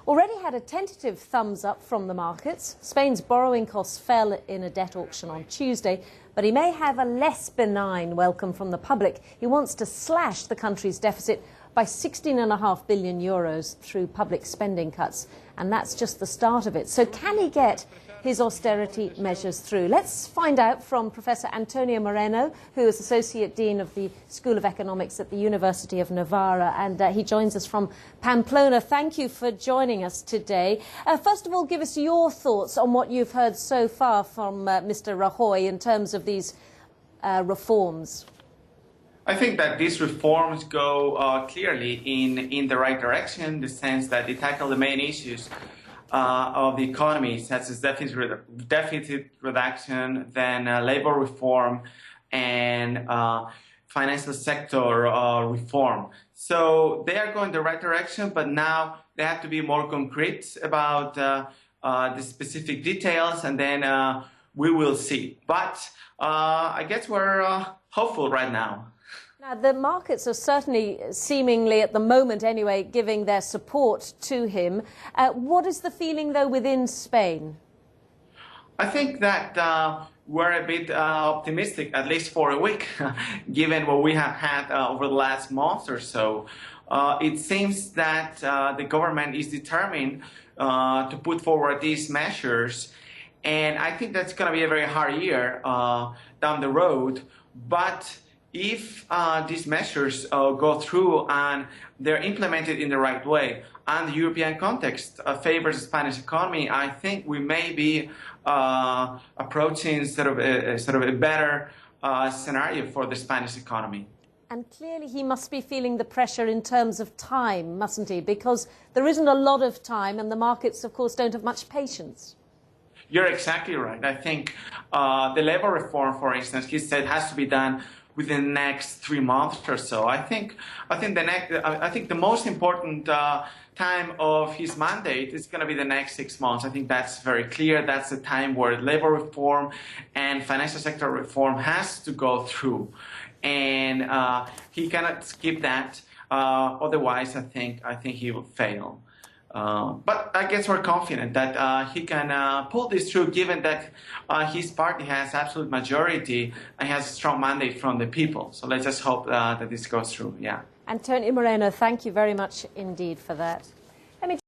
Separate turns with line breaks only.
already had a tentative thumbs up from the markets. Spain's borrowing costs fell in a debt auction on Tuesday, but he may have a less benign welcome from the public. He wants to slash the country's deficit by 16.5 billion euros through public spending cuts, and that's just the start of it. So can he get his austerity measures through? Let's find out from Professor Antonio Moreno, who is Associate Dean of the School of Economics at the University of Navarra, and he joins us from Pamplona. Thank you for joining us today. First of all, give us your thoughts on what you've heard so far from Mr. Rajoy in terms of these reforms.
I think that these reforms go clearly in the right direction, in the sense that they tackle the main issues of the economy, such as deficit reduction, then labor reform, and financial sector reform. So they are going the right direction, but now they have to be more concrete about the specific details, and then we will see. But I guess we're hopeful right now.
Now, the markets are certainly, seemingly at the moment anyway, giving their support to him. What is the feeling, though, within Spain?
I think that we're a bit optimistic, at least for a week, given what we have had over the last month or so. It seems that the government is determined to put forward these measures, and I think that's going to be a very hard year down the road. But if these measures go through and they're implemented in the right way, and the European context favors the Spanish economy, I think we may be approaching sort of a better scenario for the Spanish economy.
And clearly he must be feeling the pressure in terms of time, mustn't he? Because there isn't a lot of time, and the markets, of course, don't have much patience.
You're exactly right. I think the labor reform, for instance, he said has to be done within the next 3 months or so. I think the most important time of his mandate is going to be the next 6 months. I think that's very clear. That's the time where labor reform and financial sector reform has to go through, and he cannot skip that. Otherwise, I think he will fail. But I guess we're confident that he can pull this through, given that his party has absolute majority and has a strong mandate from the people. So let's just hope that this goes through. Yeah.
Antonio Moreno, thank you very much indeed for that.